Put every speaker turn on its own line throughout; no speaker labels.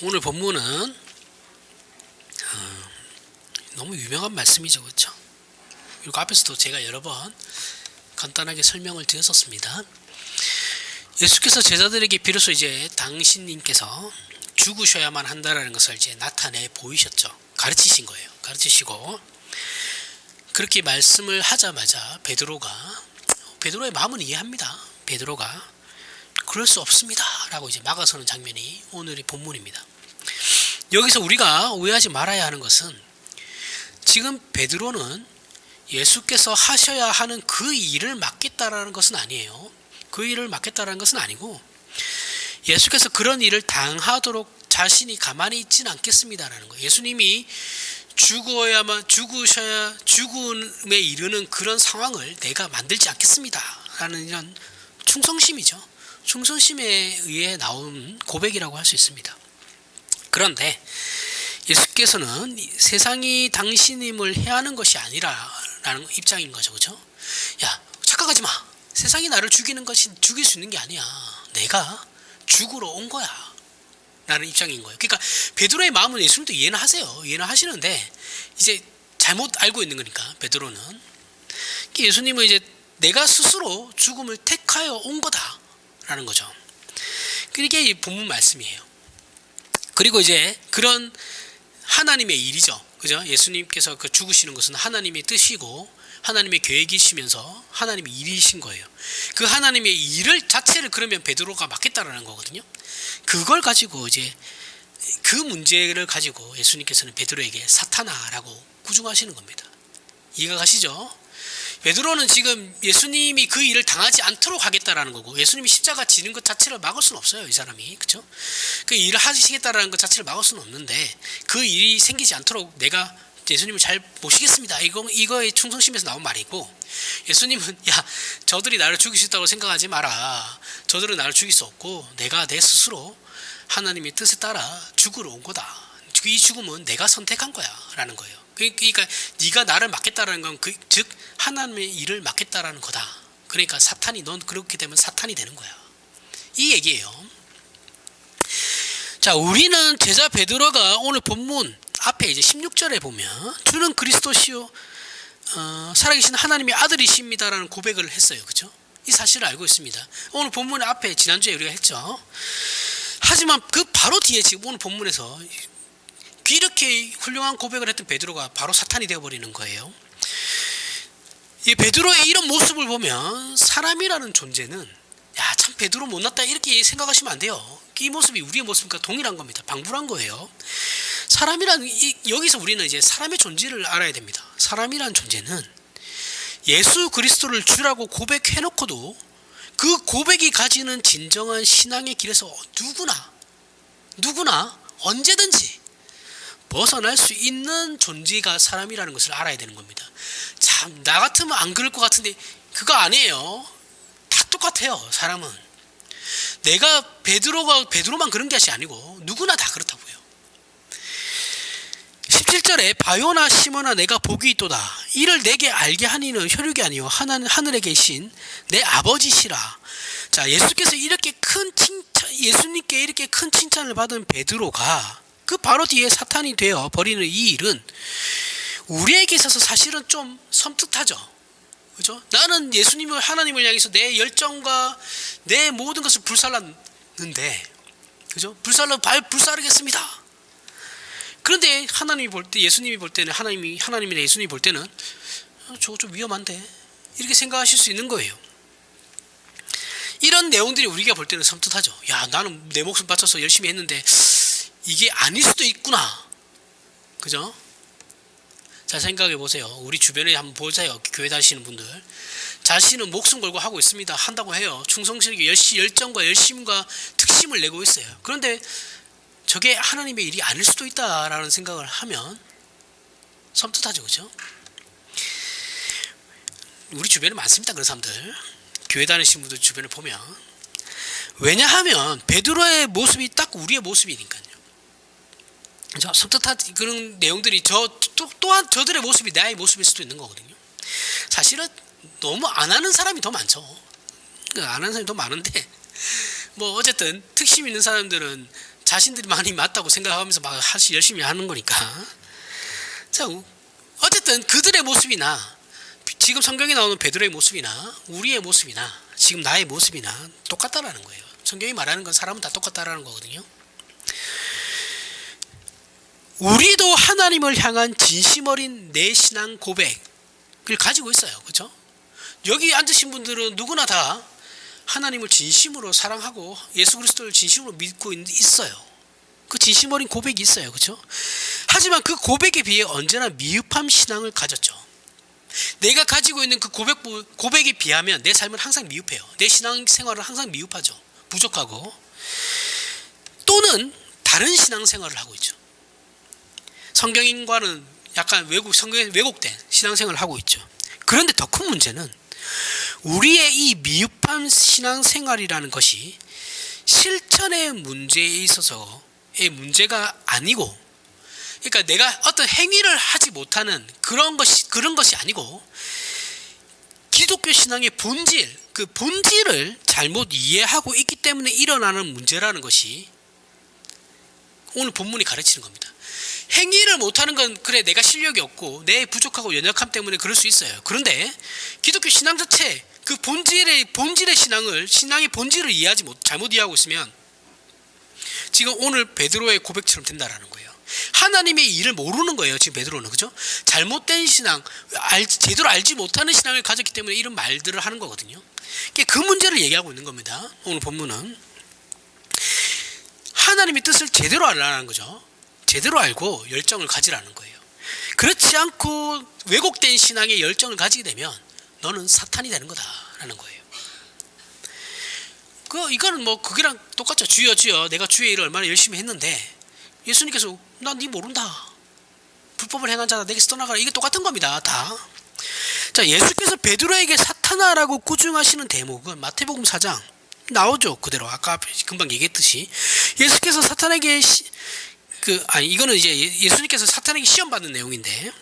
오늘 본문은 너무 유명한 말씀이죠, 그렇죠? 그리고 앞에서도 제가 여러 번 간단하게 설명을 드렸었습니다. 예수께서 제자들에게 비로소 이제 당신님께서 죽으셔야만 한다라는 것을 이제 나타내 보이셨죠. 가르치신 거예요. 가르치시고 그렇게 말씀을 하자마자 베드로의 마음은 이해합니다. 베드로가 그럴 수 없습니다 라고 이제 막아서는 장면이 오늘의 본문입니다. 여기서 우리가 오해하지 말아야 하는 것은 지금 베드로는 예수께서 하셔야 하는 그 일을 맡겠다라는 것은 아니에요. 그 일을 맡겠다라는 것은 아니고 예수께서 그런 일을 당하도록 자신이 가만히 있지는 않겠습니다라는 거예요. 예수님이 죽음에 이르는 그런 상황을 내가 만들지 않겠습니다라는 이런 충성심이죠. 충성심에 의해 나온 고백이라고 할 수 있습니다. 그런데 예수께서는 세상이 당신임을 해하는 것이 아니라라는 입장인 거죠. 그죠? 야, 착각하지 마. 세상이 나를 죽일 수 있는 게 아니야. 내가 죽으러 온 거야. 라는 입장인 거예요. 그러니까 베드로의 마음은 예수님도 이해는 하세요. 이해는 하시는데 이제 잘못 알고 있는 거니까 베드로는 예수님은 이제 내가 스스로 죽음을 택하여 온 거다라는 거죠. 그게 이 본문 말씀이에요. 그리고 이제 그런 하나님의 일이죠. 그죠? 예수님께서 그 죽으시는 것은 하나님의 뜻이고 하나님의 계획이시면서 하나님의 일이신 거예요. 그 하나님의 일을 자체를 그러면 베드로가 맡겠다라는 거거든요. 그걸 가지고 이제 그 문제를 가지고 예수님께서는 베드로에게 사탄아라고 구중하시는 겁니다. 이해가 가시죠? 베드로는 지금 예수님이 그 일을 당하지 않도록 하겠다라는 거고 예수님이 십자가 지는 것 자체를 막을 수는 없어요. 이 사람이. 그렇죠? 그 일을 하시겠다라는 것 자체를 막을 수는 없는데 그 일이 생기지 않도록 내가 예수님을 잘 모시겠습니다. 이거의 충성심에서 나온 말이고 예수님은 야 저들이 나를 죽일 수 있다고 생각하지 마라. 저들은 나를 죽일 수 없고 내가 내 스스로 하나님의 뜻에 따라 죽으러 온 거다. 이 죽음은 내가 선택한 거야 라는 거예요. 그러니까 네가 나를 맡겠다라는 건 즉 하나님의 일을 맡겠다라는 거다. 그러니까 넌 그렇게 되면 사탄이 되는 거야. 이 얘기예요. 자, 우리는 제자 베드로가 오늘 본문 앞에 이제 16절에 보면 주는 그리스도시요 살아계신 하나님의 아들이십니다라는 고백을 했어요. 그렇죠? 이 사실을 알고 있습니다. 오늘 본문 앞에 지난주에 우리가 했죠. 하지만 그 바로 뒤에 지금 오늘 본문에서 이렇게 훌륭한 고백을 했던 베드로가 바로 사탄이 되어버리는 거예요. 이 베드로의 이런 모습을 보면 사람이라는 존재는 야, 참 베드로 못났다 이렇게 생각하시면 안 돼요. 이 모습이 우리의 모습과 동일한 겁니다. 방불한 거예요. 여기서 우리는 이제 사람의 존재를 알아야 됩니다. 사람이라는 존재는 예수 그리스도를 주라고 고백해놓고도 그 고백이 가지는 진정한 신앙의 길에서 누구나 언제든지 벗어날 수 있는 존재가 사람이라는 것을 알아야 되는 겁니다. 참, 나 같으면 안 그럴 것 같은데 그거 아니에요. 다 똑같아요. 사람은. 베드로만 그런 것이 아니고 누구나 다 그렇다고요. 17절에 바요나 시몬아 내가 복이 있도다. 이를 내게 알게 하니는 혈육이 아니요 하늘에 계신 내 아버지시라. 자, 예수님께 이렇게 큰 칭찬을 받은 베드로가 그 바로 뒤에 사탄이 되어 버리는 이 일은 우리에게 있어서 사실은 좀 섬뜩하죠. 그죠? 나는 하나님을 향해서 내 열정과 내 모든 것을 불살랐는데, 그죠? 불사르겠습니다. 그런데 예수님이 볼 때는 하나님이나 예수님이 볼 때는 저거 좀 위험한데 이렇게 생각하실 수 있는 거예요. 이런 내용들이 우리가 볼 때는 섬뜩하죠. 야, 나는 내 목숨 바쳐서 열심히 했는데 이게 아닐 수도 있구나. 그죠? 자, 생각해 보세요. 우리 주변에 한번 보세요. 교회 다니시는 분들. 자신은 목숨 걸고 하고 있습니다. 한다고 해요. 충성스럽게 열정과 열심과 특심을 내고 있어요. 그런데 저게 하나님의 일이 아닐 수도 있다라는 생각을 하면 섬뜩하죠. 그죠? 우리 주변에 많습니다. 그런 사람들. 교회 다니시는 분들 주변에 보면. 왜냐하면 베드로의 모습이 딱 우리의 모습이니까요. 섬뜩한 그런 내용들이 또한 저들의 모습이 나의 모습일 수도 있는 거거든요. 사실은 너무 안 하는 사람이 더 많죠. 안 하는 사람이 더 많은데 어쨌든 특심 있는 사람들은 자신들이 많이 맞다고 생각하면서 막 열심히 하는 거니까. 자, 어쨌든 그들의 모습이나 지금 성경에 나오는 베드로의 모습이나 우리의 모습이나 지금 나의 모습이나 똑같다라는 거예요. 성경이 말하는 건 사람은 다 똑같다라는 거거든요. 우리도 하나님을 향한 진심 어린 내 신앙 고백을 가지고 있어요. 그렇죠? 여기 앉으신 분들은 누구나 다 하나님을 진심으로 사랑하고 예수 그리스도를 진심으로 믿고 있어요. 그 진심 어린 고백이 있어요. 그렇죠? 하지만 그 고백에 비해 언제나 미흡한 신앙을 가졌죠. 내가 가지고 있는 그 고백에 비하면 내 삶은 항상 미흡해요. 내 신앙생활은 항상 미흡하죠. 부족하고 또는 다른 신앙생활을 하고 있죠. 성경인과는 약간 성경에 왜곡된 신앙생활을 하고 있죠. 그런데 더 큰 문제는 우리의 이 미흡한 신앙생활이라는 것이 실천의 문제에 있어서의 문제가 아니고, 그러니까 내가 어떤 행위를 하지 못하는 그런 것이 아니고 기독교 신앙의 본질, 그 본질을 잘못 이해하고 있기 때문에 일어나는 문제라는 것이 오늘 본문이 가르치는 겁니다. 행위를 못하는 건 그래 내가 실력이 없고 내 부족하고 연약함 때문에 그럴 수 있어요. 그런데 기독교 신앙 자체 그 본질의 신앙의 본질을 잘못 이해하고 있으면 지금 오늘 베드로의 고백처럼 된다라는 거예요. 하나님의 일을 모르는 거예요. 지금 베드로는. 그죠? 잘못된 신앙, 제대로 알지 못하는 신앙을 가졌기 때문에 이런 말들을 하는 거거든요. 그 문제를 얘기하고 있는 겁니다. 오늘 본문은 하나님의 뜻을 제대로 알라는 거죠. 제대로 알고 열정을 가지라는 거예요. 그렇지 않고 왜곡된 신앙에 열정을 가지게 되면 너는 사탄이 되는 거다라는 거예요. 이거는 뭐 그게랑 똑같죠. 주여 주여 내가 주의 일을 얼마나 열심히 했는데 예수님께서 난 네 모른다. 불법을 행한 자다 내게서 떠나가라. 이게 똑같은 겁니다. 다. 자, 예수께서 베드로에게 사탄아라고 꾸중하시는 대목은 마태복음 4장 나오죠. 그대로 아까 금방 얘기했듯이 예수께서 사탄에게 이거는 이제 예수님께서 사탄에게 시험 받는 내용인데,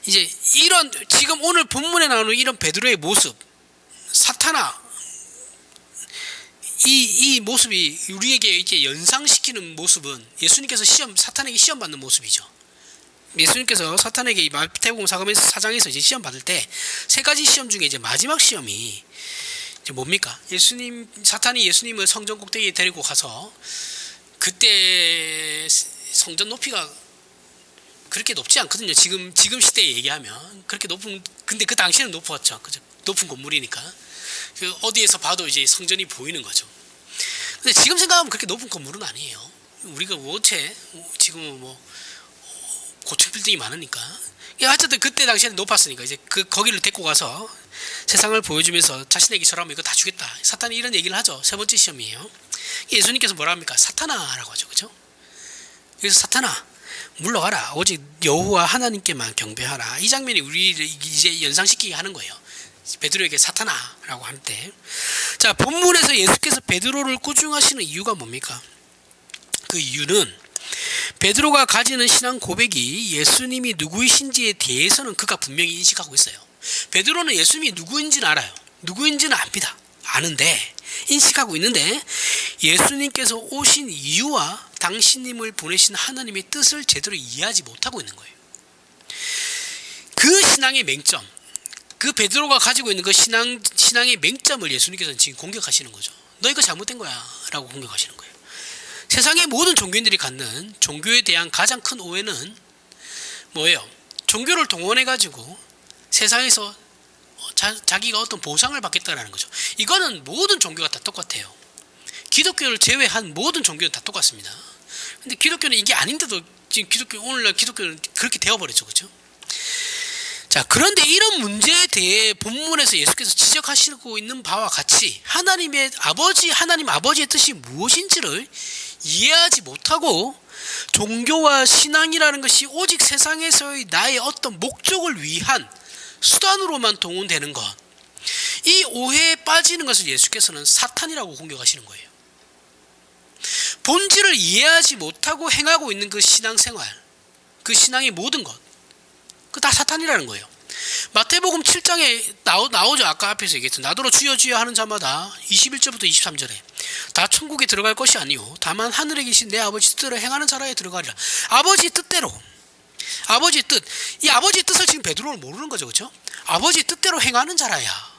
이제 이런 지금 오늘 본문에 나오는 이런 베드로의 모습, 사탄아, 이 모습이 우리에게 이제 연상시키는 모습은 예수님께서 사탄에게 시험 받는 모습이죠. 예수님께서 사탄에게 마태복음 4장에서 이제 시험 받을 때 세 가지 시험 중에 이제 마지막 시험이 이제 뭡니까? 사탄이 예수님을 성전 꼭대기에 데리고 가서 그때 성전 높이가 그렇게 높지 않거든요. 지금 시대에 얘기하면 그렇게 근데 그 당시에는 높았죠. 그죠? 높은 건물이니까 어디에서 봐도 이제 성전이 보이는 거죠. 근데 지금 생각하면 그렇게 높은 건물은 아니에요. 우리가 지금은 고층 빌딩이 많으니까. 어쨌든 그때 당시에는 높았으니까 이제 거기를 데리고 가서 세상을 보여주면서 자신에게 절하면 이거 다 주겠다. 사탄이 이런 얘기를 하죠. 세 번째 시험이에요. 예수님께서 뭐라 합니까? 사탄아라고 하죠. 그죠? 그래서 사탄아 물러가라. 오직 여호와 하나님께만 경배하라. 이 장면이 우리를 이제 연상시키게 하는 거예요. 베드로에게 사탄아라고 할 때. 자, 본문에서 예수께서 베드로를 꾸중하시는 이유가 뭡니까? 그 이유는 베드로가 가지는 신앙 고백이 예수님이 누구이신지에 대해서는 그가 분명히 인식하고 있어요. 베드로는 예수님이 누구인지는 알아요. 누구인지는 압니다. 아는데 인식하고 있는데 예수님께서 오신 이유와 당신님을 보내신 하나님의 뜻을 제대로 이해하지 못하고 있는 거예요. 그 신앙의 맹점, 그 베드로가 가지고 있는 그 신앙의 맹점을 예수님께서는 지금 공격하시는 거죠. 너 이거 잘못된 거야 라고 공격하시는 거예요. 세상의 모든 종교인들이 갖는 종교에 대한 가장 큰 오해는 뭐예요? 종교를 동원해가지고 세상에서 자기가 어떤 보상을 받겠다라는 거죠. 이거는 모든 종교가 다 똑같아요. 기독교를 제외한 모든 종교는 다 똑같습니다. 근데 기독교는 이게 아닌데도 지금 오늘날 기독교는 그렇게 되어버렸죠. 그렇죠? 자, 그런데 이런 문제에 대해 본문에서 예수께서 지적하시고 있는 바와 같이 하나님 아버지의 뜻이 무엇인지를 이해하지 못하고 종교와 신앙이라는 것이 오직 세상에서의 나의 어떤 목적을 위한 수단으로만 동원되는 것, 이 오해에 빠지는 것을 예수께서는 사탄이라고 공격하시는 거예요. 본질을 이해하지 못하고 행하고 있는 그 신앙생활, 그 신앙의 모든 것, 그 다 사탄이라는 거예요. 마태복음 7장에 나오죠. 아까 앞에서 얘기했죠. 나더러 주여 주여 하는 자마다 21절부터 23절에 다 천국에 들어갈 것이 아니요 다만 하늘에 계신 내 아버지 뜻대로 행하는 자라에 들어가리라. 아버지 뜻대로, 아버지 뜻, 이 아버지 뜻을 지금 베드로는 모르는 거죠, 그렇죠? 아버지 뜻대로 행하는 자라야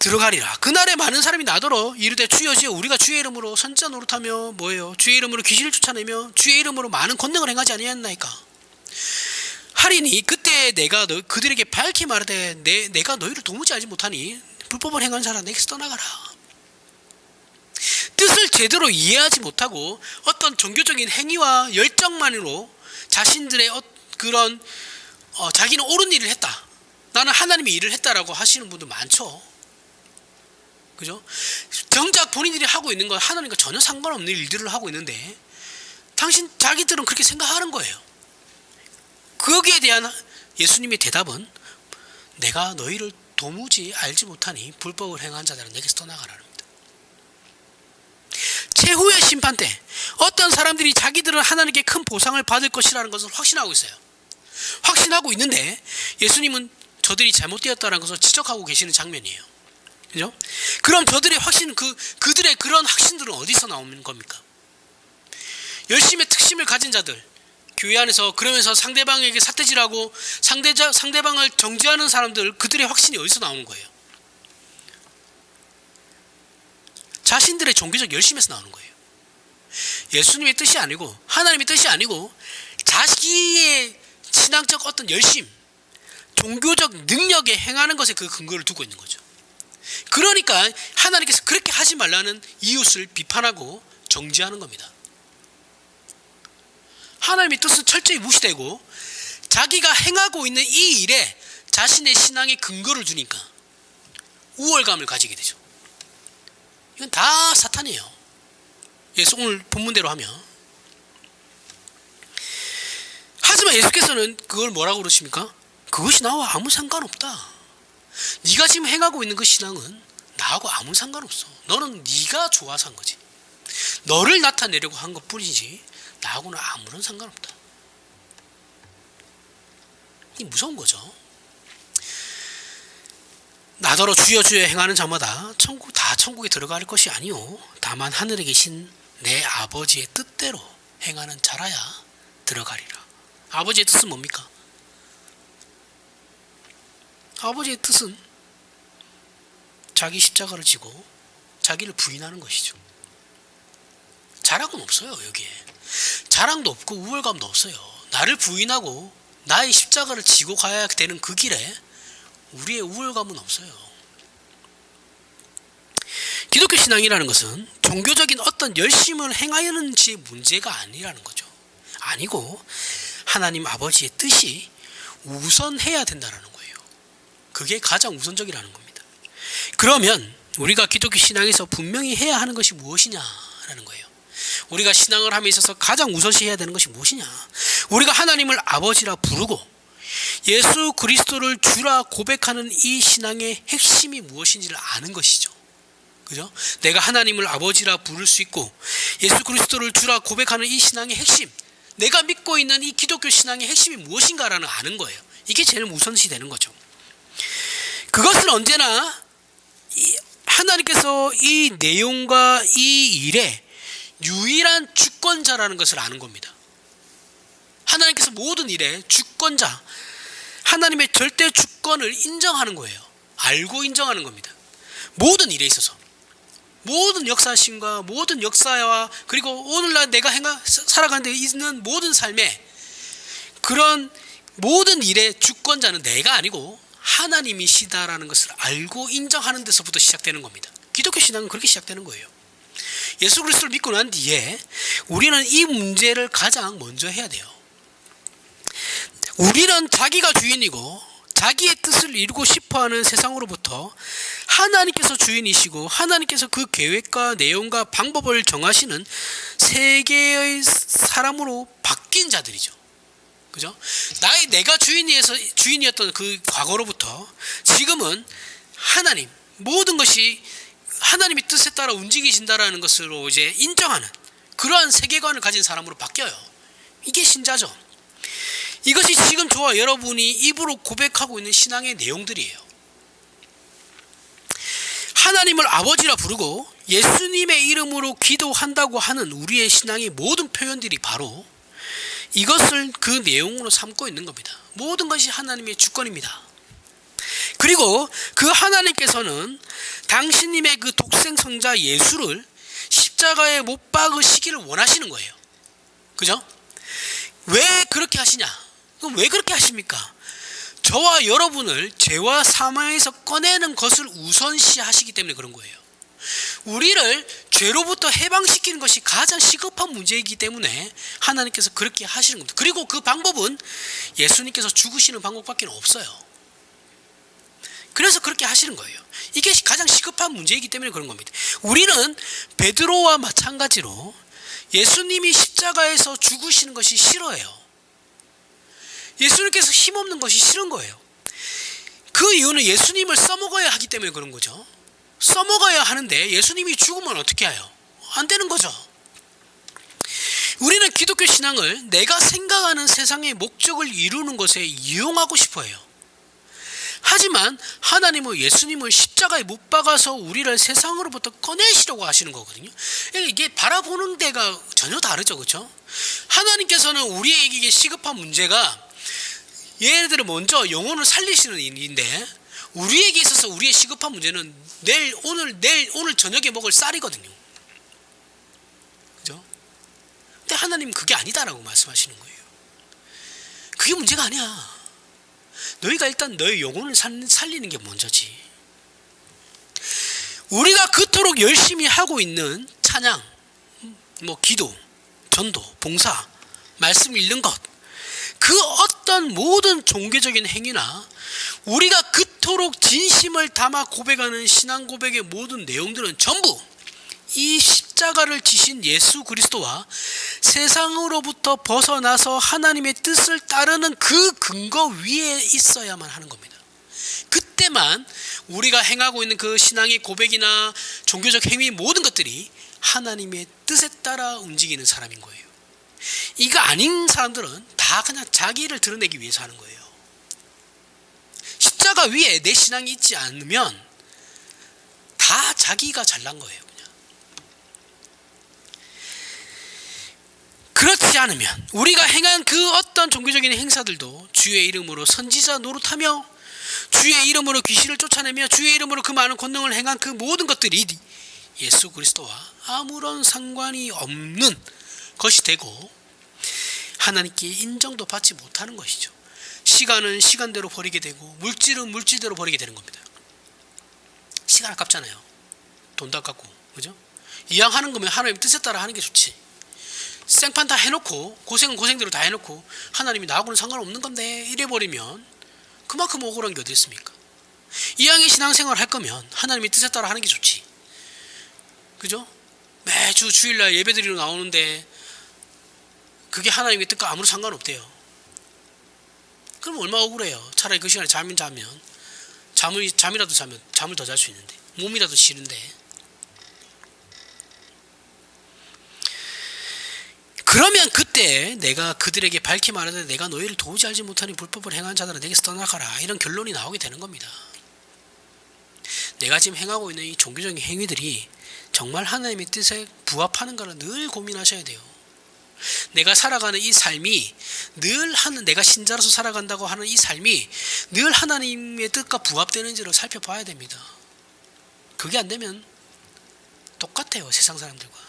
들어가리라. 그날에 많은 사람이 나더러 이르되 주여 주여 우리가 주의 이름으로 선지자 노릇하며 뭐예요? 주의 이름으로 귀신을 쫓아내며 주의 이름으로 많은 권능을 행하지 아니하였나이까 하리니 그때 내가 그들에게 밝히 말하되 내가 너희를 도무지 알지 못하니 불법을 행하는 자라 내게서 떠나가라. 뜻을 제대로 이해하지 못하고 어떤 종교적인 행위와 열정만으로 자신들의 그런 자기는 옳은 일을 했다, 나는 하나님의 일을 했다라고 하시는 분도 많죠. 그죠? 정작 본인들이 하고 있는 건 하나님과 전혀 상관없는 일들을 하고 있는데 자기들은 그렇게 생각하는 거예요. 거기에 대한 예수님의 대답은 내가 너희를 도무지 알지 못하니 불법을 행한 자들은 내게서 떠나가라는 겁니다. 최후의 심판 때 어떤 사람들이 자기들은 하나님께 큰 보상을 받을 것이라는 것을 확신하고 있어요. 확신하고 있는데 예수님은 저들이 잘못되었다는 것을 지적하고 계시는 장면이에요. 그죠? 그럼 저들의 확신, 그들의 그런 확신들은 어디서 나오는 겁니까? 열심의 특심을 가진 자들, 교회 안에서 그러면서 상대방에게 삿대질하고 상대방을 정죄하는 사람들, 그들의 확신이 어디서 나오는 거예요? 자신들의 종교적 열심에서 나오는 거예요. 예수님의 뜻이 아니고 하나님의 뜻이 아니고 자기의 신앙적 어떤 열심, 종교적 능력에 행하는 것에 그 근거를 두고 있는 거죠. 그러니까 하나님께서 그렇게 하지 말라는 이웃을 비판하고 정죄하는 겁니다. 하나님의 뜻은 철저히 무시되고 자기가 행하고 있는 이 일에 자신의 신앙의 근거를 두니까 우월감을 가지게 되죠. 이건 다 사탄이에요. 예수 오늘 본문대로 하면. 하지만 예수께서는 그걸 뭐라고 그러십니까? 그것이 나와 아무 상관없다. 네가 지금 행하고 있는 그 신앙은 나하고 아무 상관없어. 너는 네가 좋아서 한 거지. 너를 나타내려고 한 것뿐이지 나하고는 아무런 상관없다. 이 무서운 거죠. 나더러 주여 주여 행하는 자마다 천국에 들어갈 것이 아니요 다만 하늘에 계신 내 아버지의 뜻대로 행하는 자라야 들어가리라. 아버지의 뜻은 뭡니까? 아버지의 뜻은 자기 십자가를 지고 자기를 부인하는 것이죠. 자랑은 없어요. 여기에 자랑도 없고 우월감도 없어요. 나를 부인하고 나의 십자가를 지고 가야 되는 그 길에 우리의 우월감은 없어요. 기독교 신앙이라는 것은 종교적인 어떤 열심을 행하였는지 문제가 아니라는 거죠. 아니고 하나님 아버지의 뜻이 우선해야 된다는 거예요. 그게 가장 우선적이라는 겁니다. 그러면 우리가 기독교 신앙에서 분명히 해야 하는 것이 무엇이냐라는 거예요. 우리가 신앙을 함에 있어서 가장 우선시해야 되는 것이 무엇이냐? 우리가 하나님을 아버지라 부르고 예수 그리스도를 주라 고백하는 이 신앙의 핵심이 무엇인지를 아는 것이죠. 그죠? 내가 하나님을 아버지라 부를 수 있고 예수 그리스도를 주라 고백하는 이 신앙의 핵심, 내가 믿고 있는 이 기독교 신앙의 핵심이 무엇인가라는 아는 거예요. 이게 제일 우선시 되는 거죠. 그것은 언제나 하나님께서 이 내용과 이 일의 유일한 주권자라는 것을 아는 겁니다. 하나님께서 모든 일의 주권자, 하나님의 절대 주권을 인정하는 거예요. 알고 인정하는 겁니다. 모든 일에 있어서 모든 역사심과 모든 역사와 그리고 오늘날 내가 살아가는 데 있는 모든 삶에 그런 모든 일의 주권자는 내가 아니고 하나님이시다라는 것을 알고 인정하는 데서부터 시작되는 겁니다. 기독교 신앙은 그렇게 시작되는 거예요. 예수 그리스도를 믿고 난 뒤에 우리는 이 문제를 가장 먼저 해야 돼요. 우리는 자기가 주인이고 자기의 뜻을 이루고 싶어하는 세상으로부터 하나님께서 주인이시고 하나님께서 그 계획과 내용과 방법을 정하시는 세계의 사람으로 바뀐 자들이죠. 그죠? 내가 주인이었던 그 과거로부터 지금은 하나님, 모든 것이 하나님의 뜻에 따라 움직이신다라는 것으로 이제 인정하는 그러한 세계관을 가진 사람으로 바뀌어요. 이게 신자죠. 이것이 지금 저와 여러분이 입으로 고백하고 있는 신앙의 내용들이에요. 하나님을 아버지라 부르고 예수님의 이름으로 기도한다고 하는 우리의 신앙의 모든 표현들이 바로 이것을 그 내용으로 삼고 있는 겁니다. 모든 것이 하나님의 주권입니다. 그리고 그 하나님께서는 당신님의 그 독생성자 예수를 십자가에 못 박으시기를 원하시는 거예요. 그죠? 왜 그렇게 하시냐? 그럼 왜 그렇게 하십니까? 저와 여러분을 죄와 사망에서 꺼내는 것을 우선시 하시기 때문에 그런 거예요. 우리를 죄로부터 해방시키는 것이 가장 시급한 문제이기 때문에 하나님께서 그렇게 하시는 겁니다. 그리고 그 방법은 예수님께서 죽으시는 방법밖에 없어요. 그래서 그렇게 하시는 거예요. 이게 가장 시급한 문제이기 때문에 그런 겁니다. 우리는 베드로와 마찬가지로 예수님이 십자가에서 죽으시는 것이 싫어해요. 예수님께서 힘없는 것이 싫은 거예요. 그 이유는 예수님을 써먹어야 하기 때문에 그런 거죠. 써먹어야 하는데 예수님이 죽으면 어떻게 해요? 안 되는 거죠. 우리는 기독교 신앙을 내가 생각하는 세상의 목적을 이루는 것에 이용하고 싶어 해요. 하지만 하나님은 예수님을 십자가에 못 박아서 우리를 세상으로부터 꺼내시려고 하시는 거거든요. 이게 바라보는 데가 전혀 다르죠. 그렇죠? 하나님께서는 우리에게 시급한 문제가 예를 들어 먼저 영혼을 살리시는 일인데 우리에게 있어서 우리의 시급한 문제는 오늘 저녁에 먹을 쌀이거든요. 그죠? 근데 하나님은 그게 아니다라고 말씀하시는 거예요. 그게 문제가 아니야. 너희가 일단 너의 영혼을 살리는 게 먼저지. 우리가 그토록 열심히 하고 있는 찬양, 기도, 전도, 봉사, 말씀 읽는 것, 그 어떤 모든 종교적인 행위나 우리가 그토록 진심을 담아 고백하는 신앙 고백의 모든 내용들은 전부 이 십자가를 지신 예수 그리스도와 세상으로부터 벗어나서 하나님의 뜻을 따르는 그 근거 위에 있어야만 하는 겁니다. 그때만 우리가 행하고 있는 그 신앙의 고백이나 종교적 행위 모든 것들이 하나님의 뜻에 따라 움직이는 사람인 거예요. 이거 아닌 사람들은 다 그냥 자기를 드러내기 위해서 하는 거예요. 십자가 위에 내 신앙이 있지 않으면 다 자기가 잘난 거예요. 그냥. 그렇지 않으면 우리가 행한 그 어떤 종교적인 행사들도 주의 이름으로 선지자 노릇하며 주의 이름으로 귀신을 쫓아내며 주의 이름으로 그 많은 권능을 행한 그 모든 것들이 예수 그리스도와 아무런 상관이 없는 것이 되고 하나님께 인정도 받지 못하는 것이죠. 시간은 시간대로 버리게 되고 물질은 물질대로 버리게 되는 겁니다. 시간 아깝잖아요. 돈도 아깝고, 그죠? 이왕 하는 거면 하나님 뜻에 따라 하는 게 좋지. 생판 다 해놓고 고생은 고생대로 다 해놓고 하나님이 나하고는 상관없는 건데 이래버리면 그만큼 억울한 게 어디 있습니까? 이왕의 신앙생활 할 거면 하나님의 뜻에 따라 하는 게 좋지. 그죠? 매주 주일날 예배드리러 나오는데 그게 하나님의 뜻과 아무런 상관없대요. 그럼 얼마나 억울해요. 차라리 그 시간에 잠이라도 자면 잠을 더 잘 수 있는데 몸이라도 쉬는데. 그러면 그때 내가 그들에게 밝히 말하되 내가 너희를 도무지 알지 못하니 불법을 행한 자들아 내게서 떠나가라 이런 결론이 나오게 되는 겁니다. 내가 지금 행하고 있는 이 종교적인 행위들이 정말 하나님의 뜻에 부합하는가를 늘 고민하셔야 돼요. 내가 살아가는 이 삶이 내가 신자로서 살아간다고 하는 이 삶이 늘 하나님의 뜻과 부합되는지를 살펴봐야 됩니다. 그게 안 되면 똑같아요. 세상 사람들과.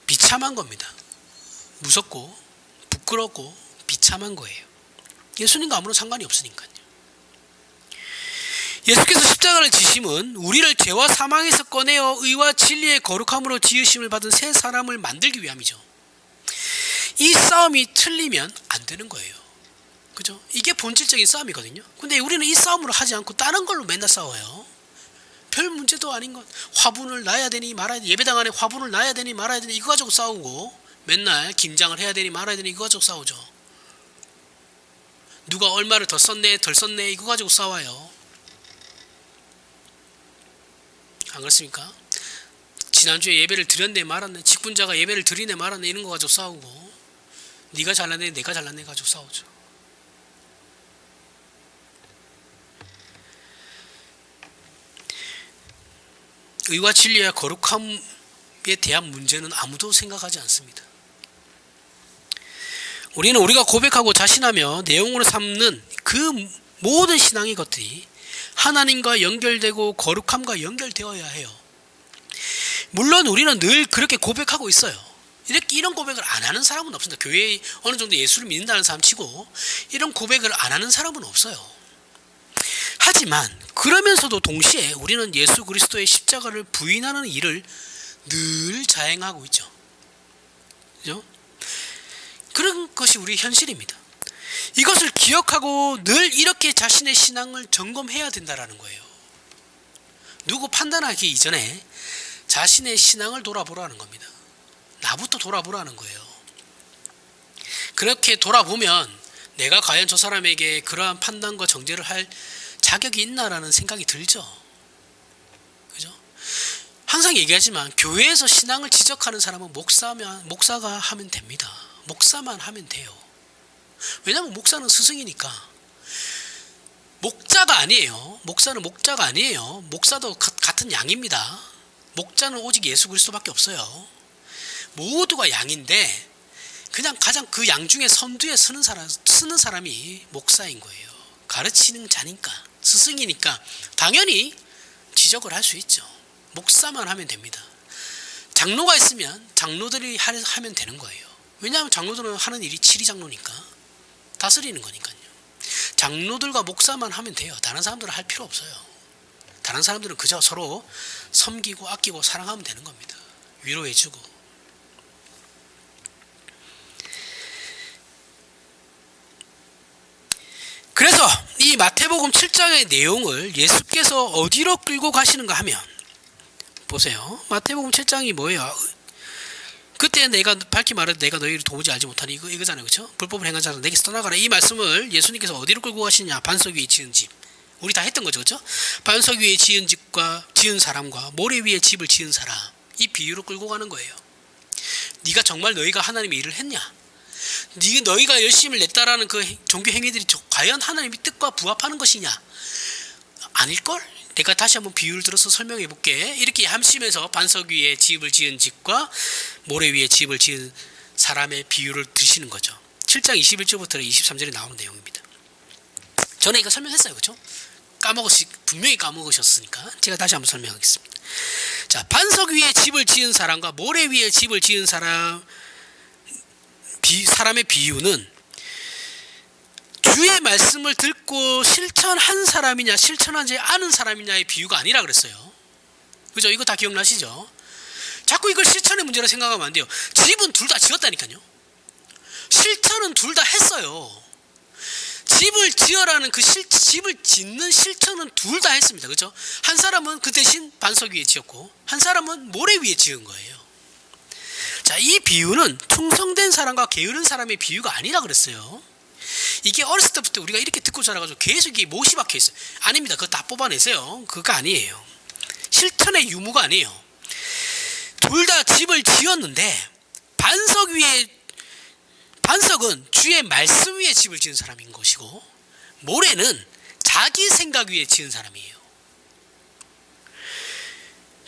비참한 겁니다. 무섭고 부끄럽고 비참한 거예요. 예수님과 아무런 상관이 없으니까요. 예수께서 십자가를 지심은 우리를 죄와 사망에서 꺼내어 의와 진리의 거룩함으로 지으심을 받은 새 사람을 만들기 위함이죠. 이 싸움이 틀리면 안 되는 거예요. 그죠? 이게 본질적인 싸움이거든요. 근데 우리는 이 싸움으로 하지 않고 다른 걸로 맨날 싸워요. 별 문제도 아닌 것. 화분을 놔야 되니 말아야 되니 예배당 안에 화분을 놔야 되니 말아야 되니 이거 가지고 싸우고 맨날 김장을 해야 되니 말아야 되니 이거 가지고 싸우죠. 누가 얼마를 더 썼네 덜 썼네 이거 가지고 싸워요. 안 그렇습니까? 지난주에 예배를 드렸네 말았네 직분자가 예배를 드리네 말았네 이런 거 가지고 싸우고 네가 잘났네 내가 잘났네 가지고 싸우죠. 의와 진리와 거룩함에 대한 문제는 아무도 생각하지 않습니다. 우리는 우리가 고백하고 자신하며 내용으로 삼는 그 모든 신앙의 것들이 하나님과 연결되고 거룩함과 연결되어야 해요. 물론 우리는 늘 그렇게 고백하고 있어요. 이런 고백을 안 하는 사람은 없습니다. 교회에 어느 정도 예수를 믿는다는 사람 치고 이런 고백을 안 하는 사람은 없어요. 하지만 그러면서도 동시에 우리는 예수 그리스도의 십자가를 부인하는 일을 늘 자행하고 있죠. 그죠? 그런 것이 우리 현실입니다. 이것을 기억하고 늘 이렇게 자신의 신앙을 점검해야 된다는 거예요. 누구 판단하기 이전에 자신의 신앙을 돌아보라는 겁니다. 나부터 돌아보라는 거예요. 그렇게 돌아보면 내가 과연 저 사람에게 그러한 판단과 정죄를 할 자격이 있나라는 생각이 들죠. 그죠? 항상 얘기하지만 교회에서 신앙을 지적하는 사람은 목사가 하면 됩니다. 목사만 하면 돼요. 왜냐하면 목사는 스승이니까. 목자가 아니에요. 목사는 목자가 아니에요. 목사도 같은 양입니다. 목자는 오직 예수 그리스도밖에 없어요. 모두가 양인데 그냥 가장 그 양 중에 선두에 서는 사람이 목사인 거예요. 가르치는 자니까, 스승이니까 당연히 지적을 할 수 있죠. 목사만 하면 됩니다. 장로가 있으면 장로들이 하면 되는 거예요. 왜냐하면 장로들은 하는 일이 치리장로니까, 다스리는 거니까요. 장로들과 목사만 하면 돼요. 다른 사람들은 할 필요 없어요. 다른 사람들은 그저 서로 섬기고 아끼고 사랑하면 되는 겁니다. 위로해주고. 그래서 이 마태복음 7장의 내용을 예수께서 어디로 끌고 가시는가 하면, 보세요. 마태복음 7장이 뭐예요? 그때 내가 밝히 말해도 내가 너희를 도무지 알지 못하니 이거잖아요. 그렇죠? 불법을 행한 자는 내게서 떠나가라. 이 말씀을 예수님께서 어디로 끌고 가시느냐? 반석 위에 지은 집. 우리 다 했던 거죠. 그렇죠? 반석 위에 지은 집과 지은 사람과 모래 위에 집을 지은 사람. 이 비유로 끌고 가는 거예요. 네가 정말 너희가 하나님의 일을 했냐? 너희가 열심을 냈다라는 그 종교 행위들이 과연 하나님의 뜻과 부합하는 것이냐? 아닐걸? 내가 다시 한번 비유를 들어서 설명해 볼게. 이렇게 함심에서 반석 위에 집을 지은 집과 모래 위에 집을 지은 사람의 비유를 드시는 거죠. 7장 21절부터 23절에 나오는 내용입니다. 전에 이거 설명했어요. 그렇죠? 분명히 까먹으셨으니까 제가 다시 한번 설명하겠습니다. 자, 반석 위에 집을 지은 사람과 모래 위에 집을 지은 사람의 비유는 주의 말씀을 듣고 실천한 사람이냐 실천하지 않은 사람이냐의 비유가 아니라 그랬어요. 그죠? 이거 다 기억나시죠? 자꾸 이걸 실천의 문제로 생각하면 안 돼요. 집은 둘 다 지었다니까요. 실천은 둘 다 했어요. 집을 지어라는 집을 짓는 실천은 둘 다 했습니다. 그죠? 한 사람은 그 대신 반석 위에 지었고 한 사람은 모래 위에 지은 거예요. 자, 이 비유는 충성된 사람과 게으른 사람의 비유가 아니라 그랬어요. 이게 어렸을 때부터 우리가 이렇게 듣고 자라가지고 계속 이게 못이 박혀 있어요. 아닙니다. 그거 다 뽑아내세요. 그거 아니에요. 실천의 유무가 아니에요. 둘 다 집을 지었는데 반석은 주의 말씀 위에 집을 지은 사람인 것이고 모래는 자기 생각 위에 지은 사람이에요.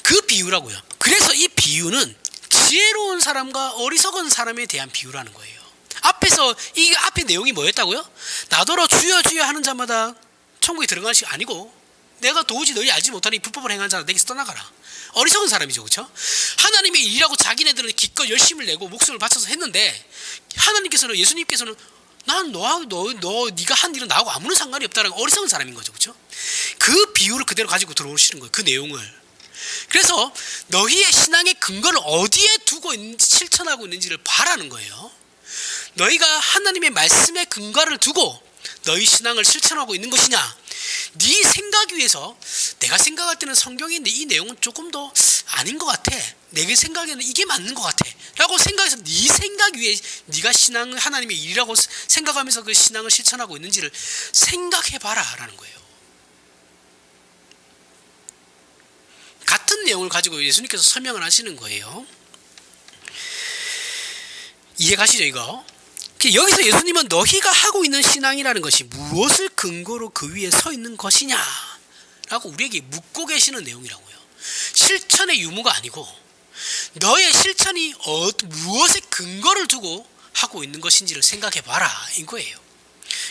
그 비유라고요. 그래서 이 비유는 지혜로운 사람과 어리석은 사람에 대한 비유라는 거예요. 이 앞에 내용이 뭐였다고요? 나더러 주여 주여 하는 자마다 천국에 들어갈 것이 아니고 내가 도무지 너희 알지 못하니 불법을 행한 자는 내게서 떠나가라. 어리석은 사람이죠. 그렇죠? 하나님의 일이라고 자기네들은 기껏 열심을 내고 목숨을 바쳐서 했는데 예수님께서는 난 네가 한 일은 나하고 아무런 상관이 없다라는 어리석은 사람인 거죠. 그렇죠? 그 비유를 그대로 가지고 들어오시는 거예요. 그 내용을. 그래서 너희의 신앙의 근거를 어디에 두고 있는지 실천하고 있는지를 봐라는 거예요. 너희가 하나님의 말씀의 근거를 두고 너희 신앙을 실천하고 있는 것이냐? 네 생각 위에서 내가 생각할 때는 성경인데 이 내용은 조금 더 아닌 것 같아. 내 생각에는 이게 맞는 것 같아. 라고 생각해서 네 생각 위에 네가 신앙을 하나님의 일이라고 생각하면서 그 신앙을 실천하고 있는지를 생각해봐라 라는 거예요. 같은 내용을 가지고 예수님께서 설명을 하시는 거예요. 이해가시죠 이거? 여기서 예수님은 너희가 하고 있는 신앙이라는 것이 무엇을 근거로 그 위에 서 있는 것이냐 라고 우리에게 묻고 계시는 내용이라고요. 실천의 유무가 아니고 너의 실천이 무엇에 근거를 두고 하고 있는 것인지를 생각해 봐라 인 거예요.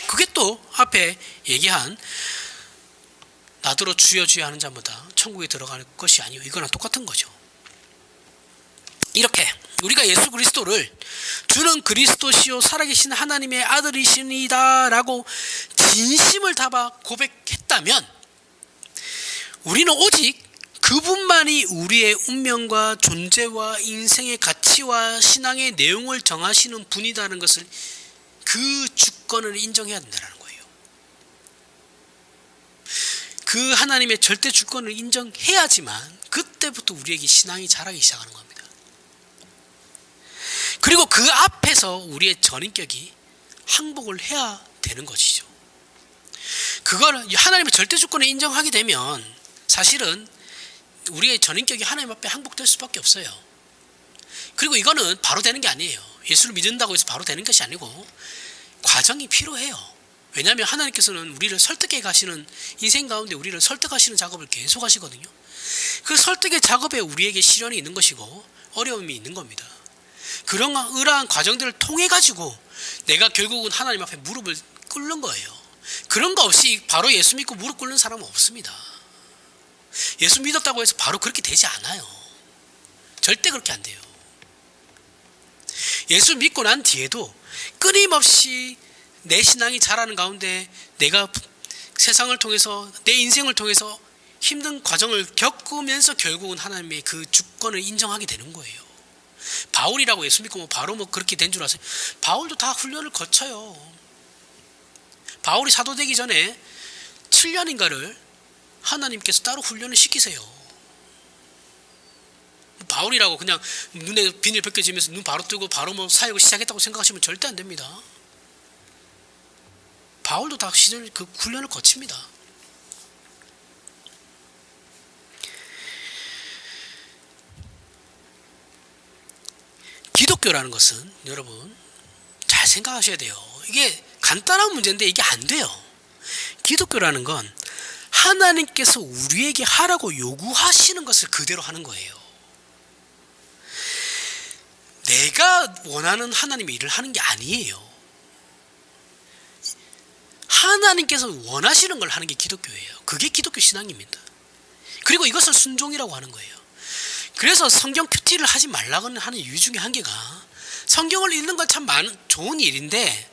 그게 또 앞에 얘기한 나더러 주여 주여 하는 자마다 천국에 들어가는 것이 아니요, 이거랑 똑같은 거죠. 이렇게 우리가 예수 그리스도를 주는 그리스도시요 살아계신 하나님의 아들이시니다 라고 진심을 담아 고백했다면 우리는 오직 그분만이 우리의 운명과 존재와 인생의 가치와 신앙의 내용을 정하시는 분이라는 것을, 그 주권을 인정해야 된다는 거예요. 그 하나님의 절대 주권을 인정해야지만 그때부터 우리에게 신앙이 자라기 시작하는 겁니다. 그리고 그 앞에서 우리의 전인격이 항복을 해야 되는 것이죠. 그거를 하나님의 절대 주권을 인정하게 되면 사실은 우리의 전인격이 하나님 앞에 항복될 수밖에 없어요. 그리고 이거는 바로 되는 게 아니에요. 예수를 믿는다고 해서 바로 되는 것이 아니고 과정이 필요해요. 왜냐하면 하나님께서는 우리를 설득해 가시는, 인생 가운데 우리를 설득하시는 작업을 계속 하시거든요. 그 설득의 작업에 우리에게 시련이 있는 것이고 어려움이 있는 겁니다. 그러한 과정들을 통해 가지고 내가 결국은 하나님 앞에 무릎을 꿇는 거예요. 그런 거 없이 바로 예수 믿고 무릎 꿇는 사람은 없습니다. 예수 믿었다고 해서 바로 그렇게 되지 않아요. 절대 그렇게 안 돼요. 예수 믿고 난 뒤에도 끊임없이 내 신앙이 자라는 가운데 내가 세상을 통해서, 내 인생을 통해서 힘든 과정을 겪으면서 결국은 하나님의 그 주권을 인정하게 되는 거예요. 바울이라고 예수 믿고 바로 그렇게 된 줄 아세요? 바울도 다 훈련을 거쳐요. 바울이 사도 되기 전에 7년인가를 하나님께서 따로 훈련을 시키세요. 바울이라고 그냥 눈에 비닐 벗겨지면서 눈 바로 뜨고 바로 사역을 시작했다고 생각하시면 절대 안 됩니다. 바울도 다 시절 그 훈련을 거칩니다. 기독교라는 것은 여러분 잘 생각하셔야 돼요. 이게 간단한 문제인데 이게 안 돼요. 기독교라는 건 하나님께서 우리에게 하라고 요구하시는 것을 그대로 하는 거예요. 내가 원하는 하나님의 일을 하는 게 아니에요. 하나님께서 원하시는 걸 하는 게 기독교예요. 그게 기독교 신앙입니다. 그리고 이것을 순종이라고 하는 거예요. 그래서 성경 큐티를 하지 말라고 하는 이유 중에 한 개가, 성경을 읽는 건 참 좋은 일인데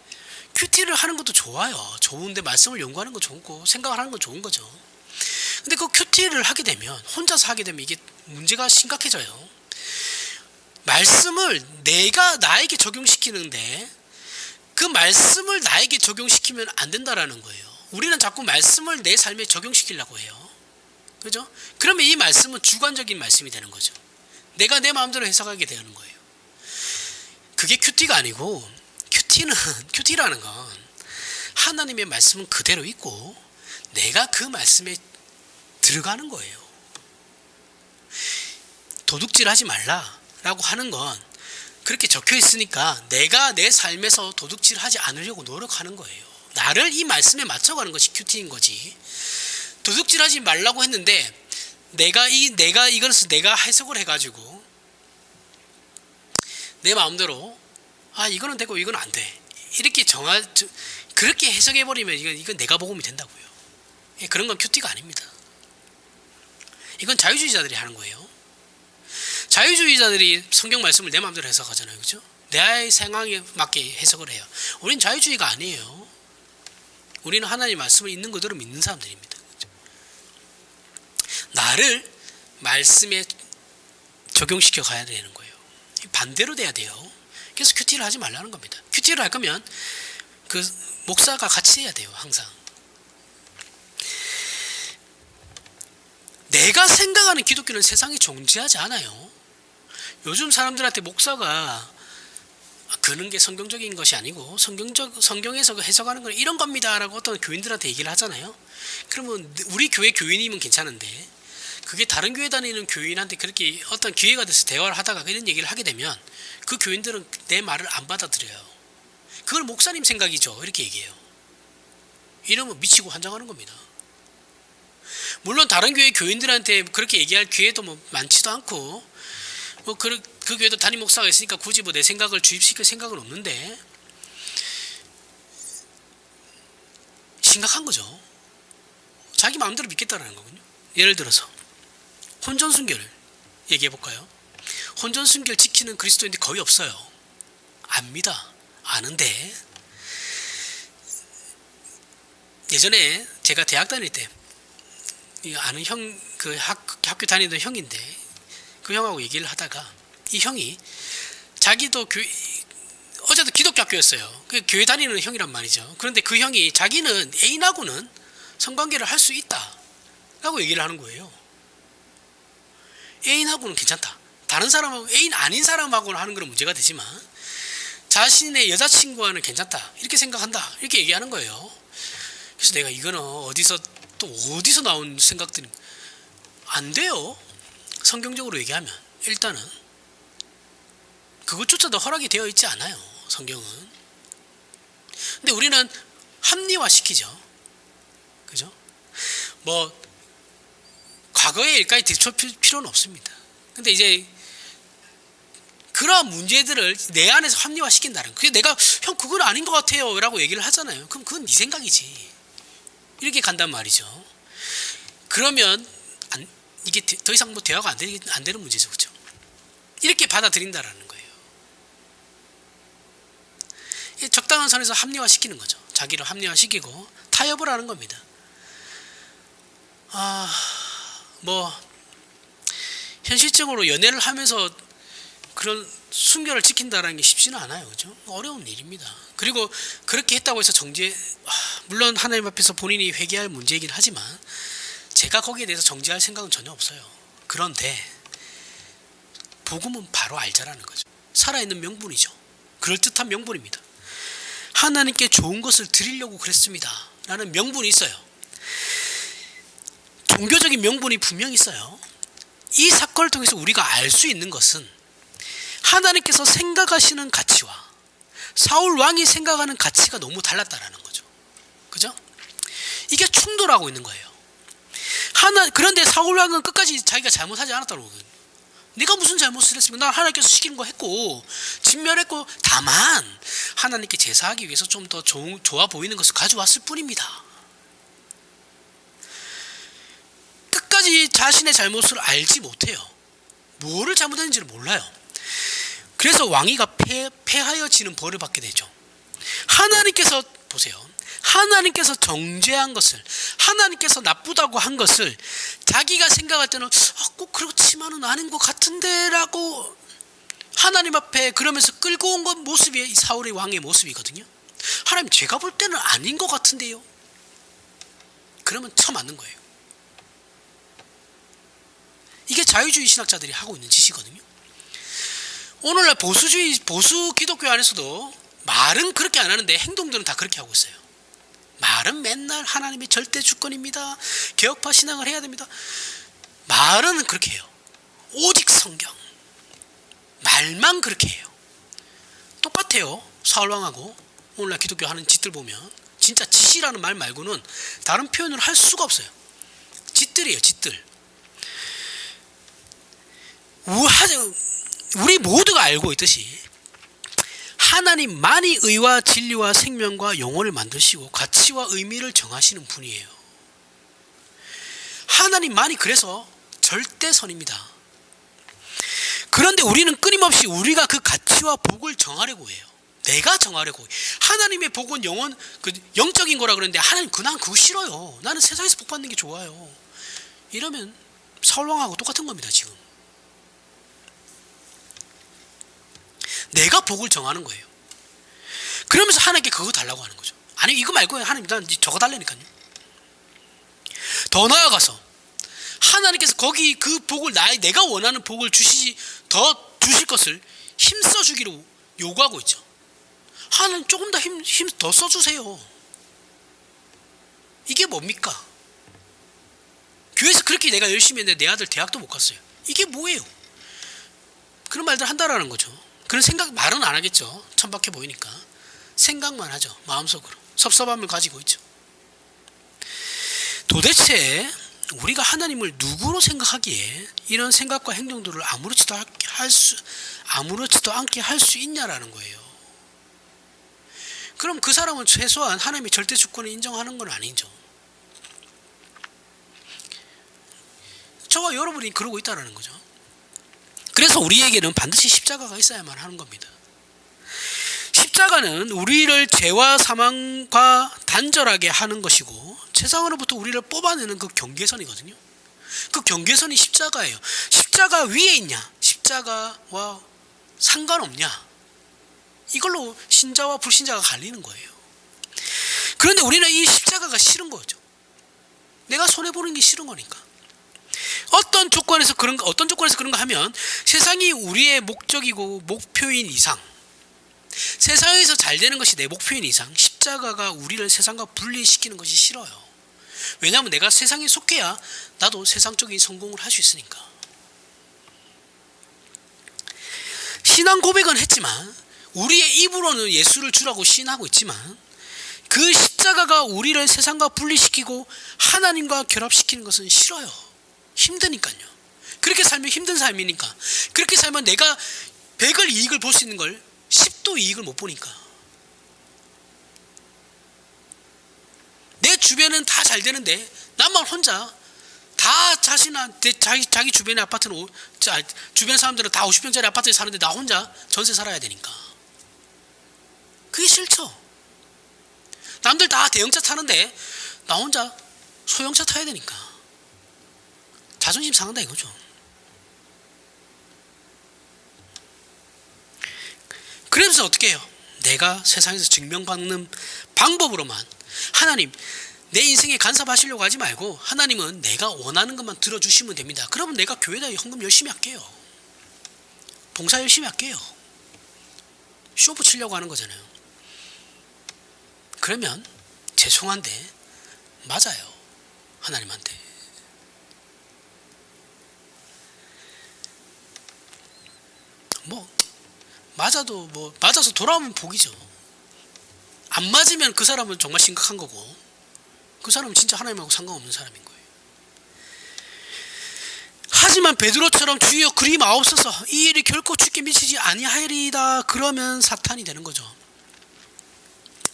큐티를 하는 것도 좋아요. 좋은데 말씀을 연구하는 건 좋고 생각을 하는 건 좋은 거죠. 근데 그 큐티를 하게 되면, 혼자서 하게 되면 이게 문제가 심각해져요. 말씀을 내가 나에게 적용시키는데 그 말씀을 나에게 적용시키면 안 된다라는 거예요. 우리는 자꾸 말씀을 내 삶에 적용시키려고 해요. 그죠? 그러면 이 말씀은 주관적인 말씀이 되는 거죠. 내가 내 마음대로 해석하게 되는 거예요. 그게 큐티가 아니고, 큐티라는 건 하나님의 말씀은 그대로 있고 내가 그 말씀에 들어가는 거예요. 도둑질하지 말라라고 하는 건 그렇게 적혀 있으니까 내가 내 삶에서 도둑질하지 않으려고 노력하는 거예요. 나를 이 말씀에 맞춰가는 것이 큐티인 거지. 도둑질하지 말라고 했는데 내가 이것을 내가 해석을 해가지고 내 마음대로 이거는 되고 이건 안 돼, 이렇게 그렇게 해석해버리면 이건 내가 복음이 된다고요. 그런 건 큐티가 아닙니다. 이건 자유주의자들이 하는 거예요. 자유주의자들이 성경 말씀을 내 마음대로 해석하잖아요. 그죠? 내 상황에 맞게 해석을 해요. 우린 자유주의가 아니에요. 우리는 하나님의 말씀을 있는 그대로 믿는 사람들입니다. 그죠? 나를 말씀에 적용시켜 가야 되는 거예요. 반대로 돼야 돼요. 그래서 큐티를 하지 말라는 겁니다. 큐티를 할 거면 그 목사가 같이 해야 돼요. 항상 내가 생각하는 기독교는 세상에 존재하지 않아요. 요즘 사람들한테 목사가 그런 게 성경적인 것이 아니고 성경에서 해석하는 건 이런 겁니다 라고 어떤 교인들한테 얘기를 하잖아요. 그러면 우리 교회 교인이면 괜찮은데 그게 다른 교회 다니는 교인한테 그렇게 어떤 기회가 돼서 대화를 하다가 이런 얘기를 하게 되면 그 교인들은 내 말을 안 받아들여요. 그걸 목사님 생각이죠 이렇게 얘기해요. 이러면 미치고 환장하는 겁니다. 물론 다른 교회 교인들한테 그렇게 얘기할 기회도 뭐 많지도 않고, 뭐 그 교회도 담임 목사가 있으니까 굳이 뭐 내 생각을 주입시킬 생각은 없는데, 심각한 거죠. 자기 마음대로 믿겠다라는 거군요. 예를 들어서 혼전순결을 얘기해 볼까요? 혼전순결 지키는 그리스도인들이 거의 없어요. 압니다. 아는데, 예전에 제가 대학 다닐 때 아는 형, 그 학교 다니던 형인데, 그 형하고 얘기를 하다가 이 형이 자기도 어제도 기독교 학교였어요. 그 교회 다니는 형이란 말이죠. 그런데 그 형이 자기는 애인하고는 성관계를 할 수 있다 라고 얘기를 하는 거예요. 애인하고는 괜찮다. 다른 사람하고, 애인 아닌 사람하고는 하는 건 문제가 되지만 자신의 여자친구와는 괜찮다, 이렇게 생각한다, 이렇게 얘기하는 거예요. 그래서 내가 이거는 어디서 나온 생각들이, 안 돼요. 성경적으로 얘기하면 일단은 그것조차도 허락이 되어 있지 않아요, 성경은. 근데 우리는 합리화시키죠. 그죠? 뭐 과거의 일까지 되짚을 필요는 없습니다. 근데 이제 그러한 문제들을 내 안에서 합리화시킨다는, 그게 내가 형 그건 아닌 것 같아요 라고 얘기를 하잖아요. 그럼 그건 네 생각이지, 이렇게 간단 말이죠. 그러면 이게 더 이상 뭐 대화가 안 되는 문제죠. 그렇죠? 이렇게 받아들인다라는 거예요. 적당한 선에서 합리화시키는 거죠. 자기를 합리화시키고 타협을 하는 겁니다. 뭐 현실적으로 연애를 하면서 그런 순결을 지킨다는 게 쉽지는 않아요. 그죠? 어려운 일입니다. 그리고 그렇게 했다고 해서 물론 하나님 앞에서 본인이 회개할 문제이긴 하지만 제가 거기에 대해서 정죄할 생각은 전혀 없어요. 그런데 복음은 바로 알자라는 거죠. 살아있는 명분이죠. 그럴듯한 명분입니다. 하나님께 좋은 것을 드리려고 그랬습니다 라는 명분이 있어요. 종교적인 명분이 분명히 있어요. 이 사건을 통해서 우리가 알 수 있는 것은 하나님께서 생각하시는 가치와 사울 왕이 생각하는 가치가 너무 달랐다라는 거죠. 그죠? 이게 충돌하고 있는 거예요. 그런데 사울 왕은 끝까지 자기가 잘못하지 않았다고. 네가 무슨 잘못을 했으면 난 하나님께서 시키는 거 했고 진멸했고, 다만 하나님께 제사하기 위해서 좀 더 좋아 보이는 것을 가져왔을 뿐입니다. 끝까지 자신의 잘못을 알지 못해요. 뭐를 잘못했는지를 몰라요. 그래서 왕위가 폐하여지는 벌을 받게 되죠. 하나님께서 보세요. 하나님께서 정죄한 것을, 하나님께서 나쁘다고 한 것을 자기가 생각할 때는 꼭 그렇지만은 아닌 것 같은데 라고 하나님 앞에 그러면서 끌고 온 것 모습이 이 사울의 왕의 모습이거든요. 하나님, 제가 볼 때는 아닌 것 같은데요. 그러면 처맞는 거예요. 이게 자유주의 신학자들이 하고 있는 짓이거든요. 오늘날 보수 기독교 안에서도 말은 그렇게 안 하는데 행동들은 다 그렇게 하고 있어요. 말은 맨날 하나님의 절대 주권입니다, 개혁파 신앙을 해야 됩니다. 말은 그렇게 해요. 오직 성경. 말만 그렇게 해요. 똑같아요. 사울왕하고 오늘날 기독교 하는 짓들 보면 진짜 짓이라는 말 말고는 다른 표현을 할 수가 없어요. 짓들이에요, 짓들. 우리 모두가 알고 있듯이 하나님만이 의와 진리와 생명과 영혼을 만드시고 가치와 의미를 정하시는 분이에요. 하나님만이 그래서 절대선입니다. 그런데 우리는 끊임없이 우리가 그 가치와 복을 정하려고 해요. 내가 정하려고 해요. 하나님의 복은 영적인 거라 그러는데 하나님, 난 그거 싫어요. 나는 세상에서 복 받는 게 좋아요. 이러면 사울왕하고 똑같은 겁니다. 지금 내가 복을 정하는 거예요. 그러면서 하나님께 그거 달라고 하는 거죠. 아니, 이거 말고 하나님, 난 저거 달라니까요. 더 나아가서 하나님께서 거기 그 복을, 내가 원하는 복을 더 주실 것을 힘써 주기로 요구하고 있죠. 하나님, 조금 더 힘 더 써주세요. 이게 뭡니까? 교회에서 그렇게 내가 열심히 했는데 내 아들 대학도 못 갔어요. 이게 뭐예요? 그런 말들 한다라는 거죠. 그런 생각, 말은 안 하겠죠. 천박해 보이니까. 생각만 하죠. 마음속으로 섭섭함을 가지고 있죠. 도대체 우리가 하나님을 누구로 생각하기에 이런 생각과 행동들을 아무렇지도 않게 할 수 있냐라는 거예요. 그럼 그 사람은 최소한 하나님의 절대 주권을 인정하는 건 아니죠. 저와 여러분이 그러고 있다는 거죠. 그래서 우리에게는 반드시 십자가가 있어야만 하는 겁니다. 십자가는 우리를 죄와 사망과 단절하게 하는 것이고 세상으로부터 우리를 뽑아내는 그 경계선이거든요. 그 경계선이 십자가예요. 십자가 위에 있냐, 십자가와 상관없냐, 이걸로 신자와 불신자가 갈리는 거예요. 그런데 우리는 이 십자가가 싫은 거죠. 내가 손해보는 게 싫은 거니까. 어떤 조건에서 그런가 하면 세상이 우리의 목적이고 목표인 이상, 세상에서 잘 되는 것이 내 목표인 이상 십자가가 우리를 세상과 분리시키는 것이 싫어요. 왜냐하면 내가 세상에 속해야 나도 세상적인 성공을 할 수 있으니까. 신앙 고백은 했지만 우리의 입으로는 예수를 주라고 시인하고 있지만 그 십자가가 우리를 세상과 분리시키고 하나님과 결합시키는 것은 싫어요. 힘드니까요. 그렇게 살면 힘든 삶이니까. 그렇게 살면 내가 100을 이익을 볼 수 있는 걸 10도 이익을 못 보니까. 내 주변은 다 잘 되는데 나만 혼자 다 자기 주변의 아파트는 주변 사람들은 다 50평짜리 아파트에 사는데 나 혼자 전세 살아야 되니까. 그게 싫죠. 남들 다 대형차 타는데 나 혼자 소형차 타야 되니까. 자존심 상한다 이거죠. 그러면서 어떻게 해요? 내가 세상에서 증명받는 방법으로만 하나님, 내 인생에 간섭하시려고 하지 말고 하나님은 내가 원하는 것만 들어주시면 됩니다. 그러면 내가 교회에다 헌금 열심히 할게요. 봉사 열심히 할게요. 쇼 붙이려고 하는 거잖아요. 그러면 죄송한데 맞아요. 하나님한테. 맞아서 돌아오면 복이죠. 안 맞으면 그 사람은 정말 심각한 거고 그 사람은 진짜 하나님하고 상관없는 사람인 거예요. 하지만 베드로처럼 주여 그리 마옵소서 이 일이 결코 주께 미치지 아니하리이다 그러면 사탄이 되는 거죠.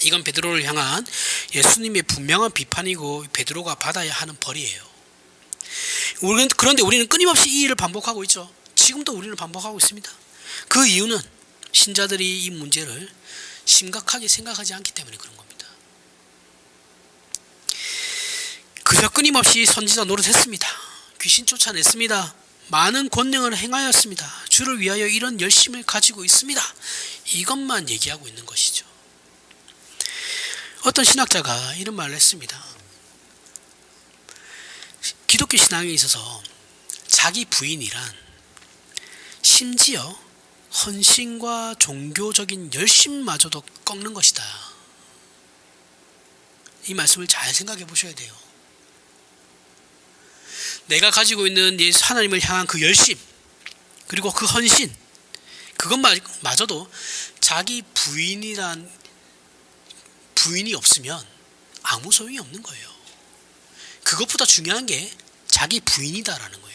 이건 베드로를 향한 예수님의 분명한 비판이고 베드로가 받아야 하는 벌이에요. 그런데 우리는 끊임없이 이 일을 반복하고 있죠. 지금도 우리는 반복하고 있습니다. 그 이유는 신자들이 이 문제를 심각하게 생각하지 않기 때문에 그런 겁니다. 그저 끊임없이 선지자 노릇했습니다. 귀신 쫓아냈습니다. 많은 권능을 행하였습니다. 주를 위하여 이런 열심을 가지고 있습니다. 이것만 얘기하고 있는 것이죠. 어떤 신학자가 이런 말을 했습니다. 기독교 신앙에 있어서 자기 부인이란 심지어 헌신과 종교적인 열심마저도 꺾는 것이다. 이 말씀을 잘 생각해 보셔야 돼요. 내가 가지고 있는 하나님을 향한 그 열심 그리고 그 헌신 그것마저도 자기 부인이 없으면 아무 소용이 없는 거예요. 그것보다 중요한 게 자기 부인이다라는 거예요.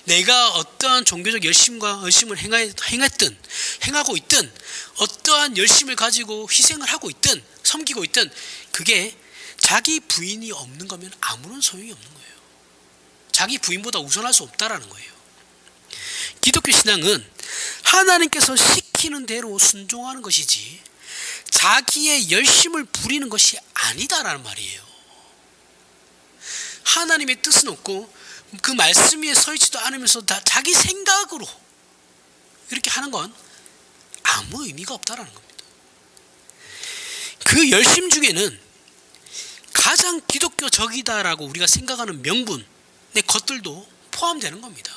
내가 어떠한 종교적 열심과 헌신을 행하고 있든 어떠한 열심을 가지고 희생을 하고 있든 섬기고 있든 그게 자기 부인이 없는 거면 아무런 소용이 없는 거예요. 자기 부인보다 우선할 수 없다라는 거예요. 기독교 신앙은 하나님께서 시키는 대로 순종하는 것이지 자기의 열심을 부리는 것이 아니다라는 말이에요. 하나님의 뜻은 없고 그 말씀 위에 서 있지도 않으면서 자기 생각으로 이렇게 하는 건 아무 의미가 없다라는 겁니다. 그 열심 중에는 가장 기독교적이다라고 우리가 생각하는 명분의 것들도 포함되는 겁니다.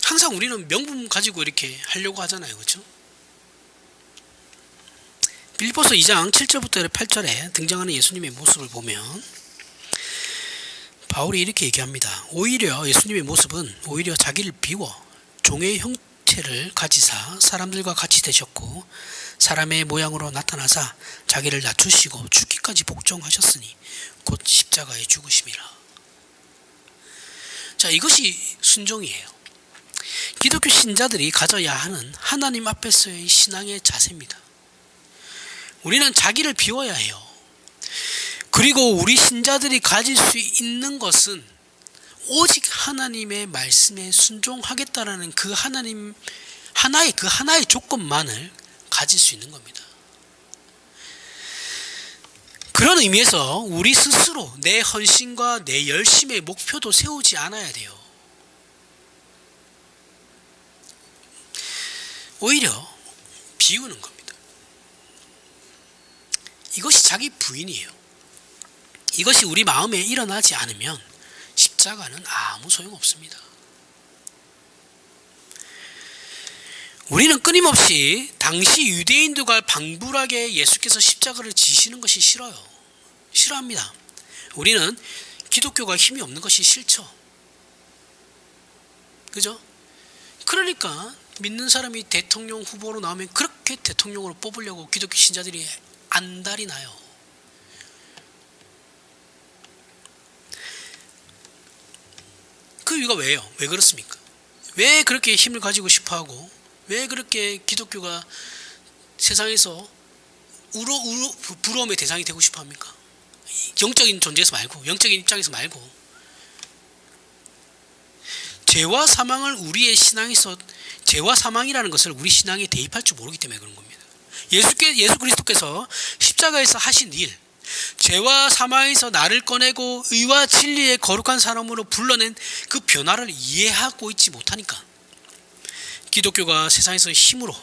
항상 우리는 명분 가지고 이렇게 하려고 하잖아요. 그렇죠? 빌립보서 2장 7절부터 8절에 등장하는 예수님의 모습을 보면 바울이 이렇게 얘기합니다. 오히려 예수님의 모습은 오히려 자기를 비워 종의 형체를 가지사 사람들과 같이 되셨고 사람의 모양으로 나타나사 자기를 낮추시고 죽기까지 복종하셨으니 곧 십자가에 죽으심이라. 자, 이것이 순종이에요. 기독교 신자들이 가져야 하는 하나님 앞에서의 신앙의 자세입니다. 우리는 자기를 비워야 해요. 그리고 우리 신자들이 가질 수 있는 것은 오직 하나님의 말씀에 순종하겠다라는 그 하나의 조건만을 가질 수 있는 겁니다. 그런 의미에서 우리 스스로 내 헌신과 내 열심의 목표도 세우지 않아야 돼요. 오히려 비우는 겁니다. 이것이 자기 부인이에요. 이것이 우리 마음에 일어나지 않으면 십자가는 아무 소용없습니다. 우리는 끊임없이 당시 유대인들과 방불하게 예수께서 십자가를 지시는 것이 싫어합니다. 우리는 기독교가 힘이 없는 것이 싫죠. 그죠? 그러니까 믿는 사람이 대통령 후보로 나오면 그렇게 대통령으로 뽑으려고 기독교 신자들이 안달이 나요. 그 이유가 왜요? 왜 그렇습니까? 왜 그렇게 힘을 가지고 싶어하고 왜 그렇게 기독교가 세상에서 부러움의 대상이 되고 싶어합니까? 영적인 존재에서 말고, 영적인 입장에서 말고, 죄와 사망을 우리의 신앙에서, 죄와 사망이라는 것을 우리 신앙에 대입할 줄 모르기 때문에 그런 겁니다. 예수 그리스도께서 십자가에서 하신 일, 죄와 사망에서 나를 꺼내고 의와 진리의 거룩한 사람으로 불러낸 그 변화를 이해하고 있지 못하니까 기독교가 세상에서 힘으로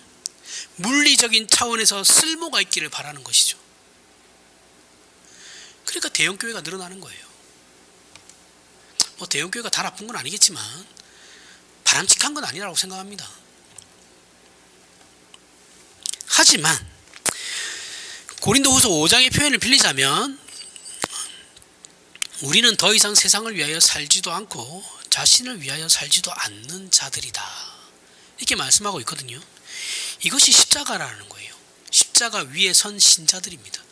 물리적인 차원에서 쓸모가 있기를 바라는 것이죠. 그러니까 대형교회가 늘어나는 거예요. 뭐 대형교회가 다 나쁜 건 아니겠지만 바람직한 건 아니라고 생각합니다. 하지만 고린도후서 5장의 표현을 빌리자면 우리는 더 이상 세상을 위하여 살지도 않고 자신을 위하여 살지도 않는 자들이다, 이렇게 말씀하고 있거든요. 이것이 십자가라는 거예요. 십자가 위에 선 신자들입니다.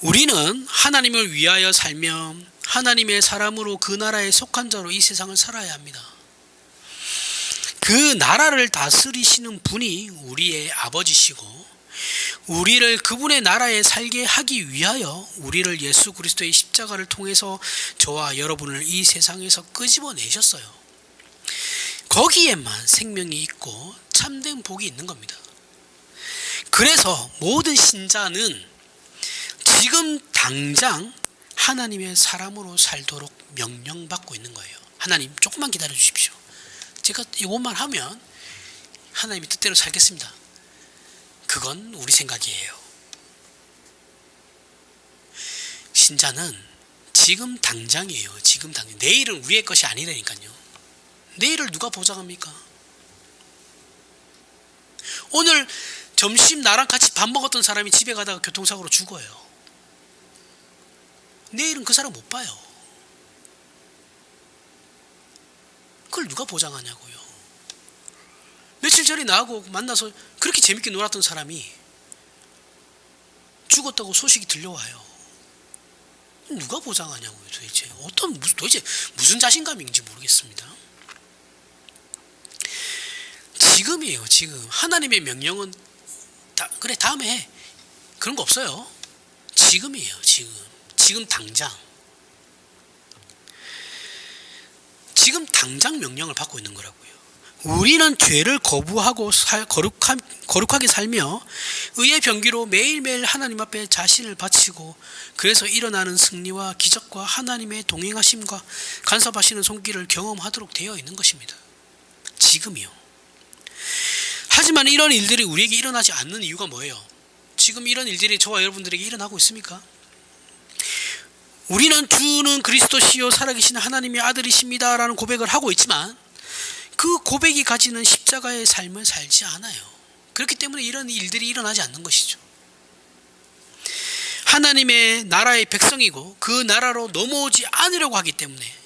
우리는 하나님을 위하여 살며 하나님의 사람으로 그 나라에 속한 자로 이 세상을 살아야 합니다. 그 나라를 다스리시는 분이 우리의 아버지시고 우리를 그분의 나라에 살게 하기 위하여 우리를 예수 그리스도의 십자가를 통해서 저와 여러분을 이 세상에서 끄집어내셨어요. 거기에만 생명이 있고 참된 복이 있는 겁니다. 그래서 모든 신자는 지금 당장 하나님의 사람으로 살도록 명령받고 있는 거예요. 하나님 조금만 기다려 주십시오. 제가 이것만 하면 하나님의 뜻대로 살겠습니다. 그건 우리 생각이에요. 신자는 지금 당장이에요. 지금 당장. 내일은 우리의 것이 아니라니까요. 내일을 누가 보장합니까? 오늘 점심 나랑 같이 밥 먹었던 사람이 집에 가다가 교통사고로 죽어요. 내일은 그 사람 못 봐요. 그걸 누가 보장하냐고요. 며칠 전에 나하고 만나서 그렇게 재밌게 놀았던 사람이 죽었다고 소식이 들려와요. 누가 보장하냐고요. 도대체 무슨 자신감인지 모르겠습니다. 지금이에요. 지금 하나님의 명령은 그래 다음에 해, 그런 거 없어요. 지금이에요. 지금 당장 명령을 받고 있는 거라고요. 우리는 죄를 거부하고 거룩하게 살며 의의 병기로 매일매일 하나님 앞에 자신을 바치고 그래서 일어나는 승리와 기적과 하나님의 동행하심과 간섭하시는 손길을 경험하도록 되어 있는 것입니다. 지금이요. 하지만 이런 일들이 우리에게 일어나지 않는 이유가 뭐예요? 지금 이런 일들이 저와 여러분들에게 일어나고 있습니까? 우리는 주는 그리스도시요 살아계신 하나님의 아들이십니다 라는 고백을 하고 있지만 그 고백이 가지는 십자가의 삶을 살지 않아요. 그렇기 때문에 이런 일들이 일어나지 않는 것이죠. 하나님의 나라의 백성이고 그 나라로 넘어오지 않으려고 하기 때문에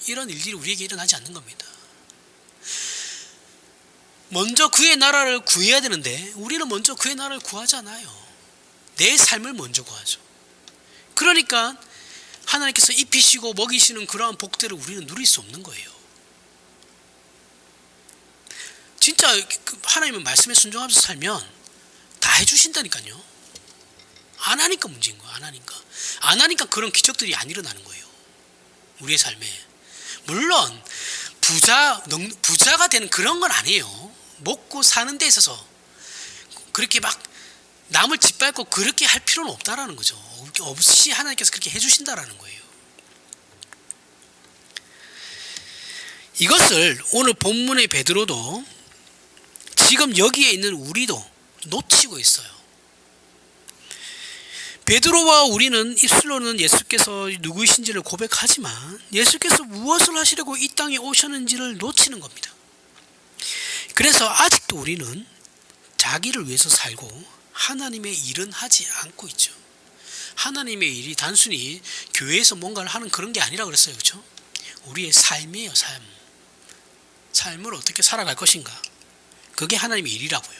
이런 일들이 우리에게 일어나지 않는 겁니다. 먼저 그의 나라를 구해야 되는데 우리는 먼저 그의 나라를 구하지 않아요. 내 삶을 먼저 구하죠. 그러니까 하나님께서 입히시고 먹이시는 그러한 복들을 우리는 누릴 수 없는 거예요. 진짜 하나님의 말씀에 순종하면서 살면 다 해주신다니까요. 안 하니까 문제인 거예요. 안 하니까 그런 기적들이 안 일어나는 거예요. 우리의 삶에. 물론 부자가 되는 그런 건 아니에요. 먹고 사는 데 있어서 그렇게 막 남을 짓밟고 그렇게 할 필요는 없다라는 거죠. 없이 하나님께서 그렇게 해주신다라는 거예요. 이것을 오늘 본문의 베드로도 지금 여기에 있는 우리도 놓치고 있어요. 베드로와 우리는 입술로는 예수께서 누구이신지를 고백하지만 예수께서 무엇을 하시려고 이 땅에 오셨는지를 놓치는 겁니다. 그래서 아직도 우리는 자기를 위해서 살고 하나님의 일은 하지 않고 있죠. 하나님의 일이 단순히 교회에서 뭔가를 하는 그런 게 아니라 그랬어요. 그렇죠? 우리의 삶이에요. 삶을 어떻게 살아갈 것인가. 그게 하나님의 일이라고요.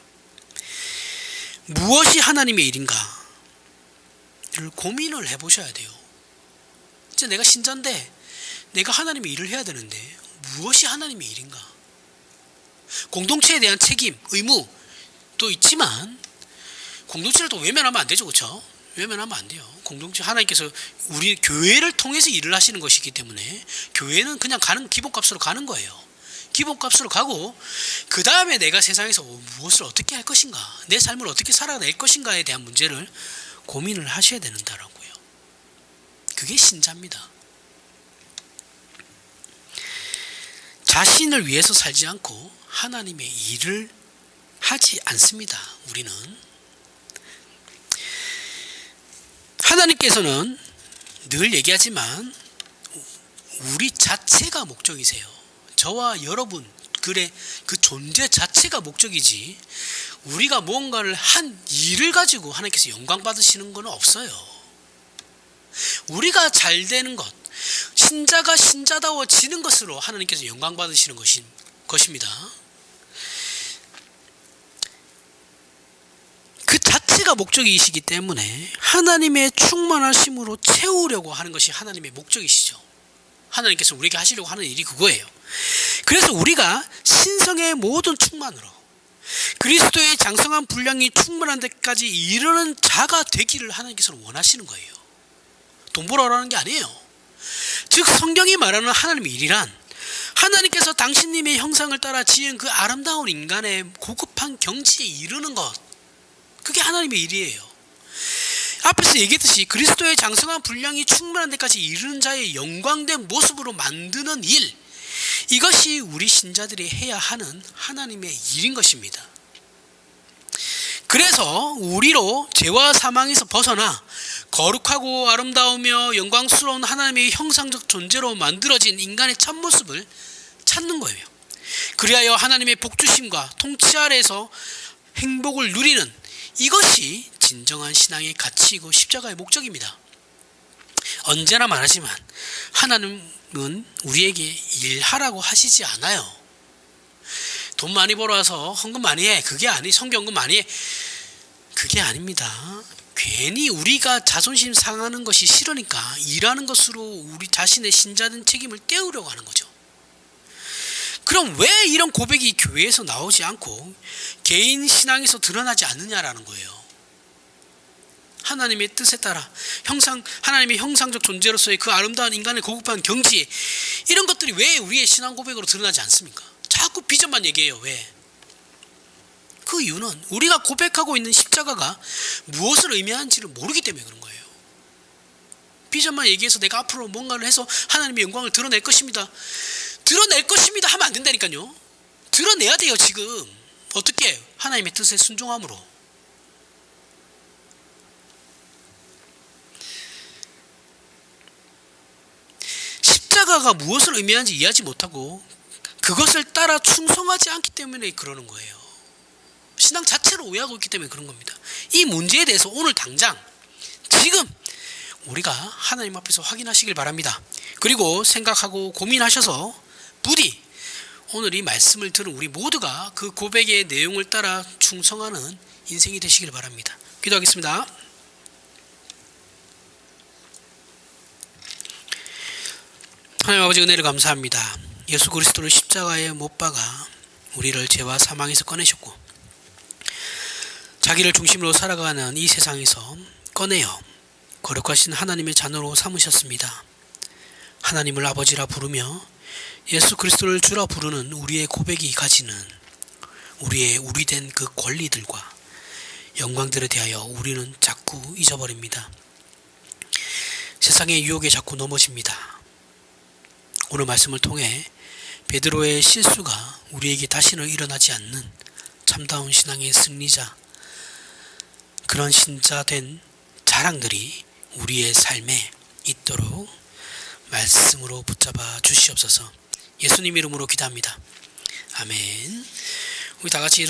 무엇이 하나님의 일인가? 를 고민을 해보셔야 돼요. 이제 내가 신자인데 내가 하나님의 일을 해야 되는데 무엇이 하나님의 일인가? 공동체에 대한 책임, 의무도 있지만 공동체를 또 외면하면 안 되죠. 그렇죠? 외면하면 안 돼요. 공동체 하나님께서 우리 교회를 통해서 일을 하시는 것이기 때문에 교회는 그냥 가는 기본값으로 가는 거예요. 기본값으로 가고 그 다음에 내가 세상에서 무엇을 어떻게 할 것인가, 내 삶을 어떻게 살아낼 것인가에 대한 문제를 고민을 하셔야 된다라고요. 그게 신자입니다. 자신을 위해서 살지 않고 하나님의 일을 하지 않습니다. 우리는 하나님께서는 늘 얘기하지만 우리 자체가 목적이세요. 저와 여러분 그 존재 자체가 목적이지 우리가 뭔가를 한 일을 가지고 하나님께서 영광 받으시는 건 없어요. 우리가 잘 되는 것, 신자가 신자다워지는 것으로 하나님께서 영광 받으시는 것입니다. 그 자체가 목적이시기 때문에 하나님의 충만하심으로 채우려고 하는 것이 하나님의 목적이시죠. 하나님께서 우리에게 하시려고 하는 일이 그거예요. 그래서 우리가 신성의 모든 충만으로 그리스도의 장성한 분량이 충만한 데까지 이르는 자가 되기를 하나님께서는 원하시는 거예요. 돈 벌어라는 게 아니에요. 즉 성경이 말하는 하나님의 일이란 하나님께서 당신님의 형상을 따라 지은 그 아름다운 인간의 고급한 경지에 이르는 것, 그게 하나님의 일이에요. 앞에서 얘기했듯이 그리스도의 장성한 분량이 충만한 데까지 이르는 자의 영광된 모습으로 만드는 일, 이것이 우리 신자들이 해야 하는 하나님의 일인 것입니다. 그래서 우리로 죄와 사망에서 벗어나 거룩하고 아름다우며 영광스러운 하나님의 형상적 존재로 만들어진 인간의 참모습을 찾는 거예요. 그리하여 하나님의 복주심과 통치 아래에서 행복을 누리는 이것이 진정한 신앙의 가치이고 십자가의 목적입니다. 언제나 말하지만 하나님은 우리에게 일하라고 하시지 않아요. 돈 많이 벌어와서 헌금 많이 해, 그게 성경금 많이 해, 그게 아닙니다. 괜히 우리가 자존심 상하는 것이 싫으니까 일하는 것으로 우리 자신의 신자된 책임을 떼우려고 하는 거죠. 그럼 왜 이런 고백이 교회에서 나오지 않고 개인 신앙에서 드러나지 않느냐라는 거예요. 하나님의 뜻에 따라 하나님의 형상적 존재로서의 그 아름다운 인간의 고급한 경지, 이런 것들이 왜 우리의 신앙 고백으로 드러나지 않습니까? 자꾸 비전만 얘기해요. 왜? 그 이유는 우리가 고백하고 있는 십자가가 무엇을 의미하는지를 모르기 때문에 그런 거예요. 비전만 얘기해서 내가 앞으로 뭔가를 해서 하나님의 영광을 드러낼 것입니다 하면 안 된다니까요. 드러내야 돼요. 지금 어떻게? 하나님의 뜻에 순종함으로. 십자가가 무엇을 의미하는지 이해하지 못하고 그것을 따라 충성하지 않기 때문에 그러는 거예요. 신앙 자체를 오해하고 있기 때문에 그런 겁니다. 이 문제에 대해서 오늘 당장 지금 우리가 하나님 앞에서 확인하시길 바랍니다. 그리고 생각하고 고민하셔서 부디 오늘 이 말씀을 들은 우리 모두가 그 고백의 내용을 따라 충성하는 인생이 되시길 바랍니다. 기도하겠습니다. 하나님 아버지, 은혜를 감사합니다. 예수 그리스도를 십자가에 못 박아 우리를 죄와 사망에서 꺼내셨고 자기를 중심으로 살아가는 이 세상에서 꺼내어 거룩하신 하나님의 자녀로 삼으셨습니다. 하나님을 아버지라 부르며 예수 그리스도를 주라 부르는 우리의 고백이 가지는 우리의 우리된 그 권리들과 영광들에 대하여 우리는 자꾸 잊어버립니다. 세상의 유혹에 자꾸 넘어집니다. 오늘 말씀을 통해 베드로의 실수가 우리에게 다시는 일어나지 않는 참다운 신앙의 승리자, 그런 신자된 자랑들이 우리의 삶에 있도록 말씀으로 붙잡아 주시옵소서. 예수님 이름으로 기도합니다. 아멘. 우리 다 같이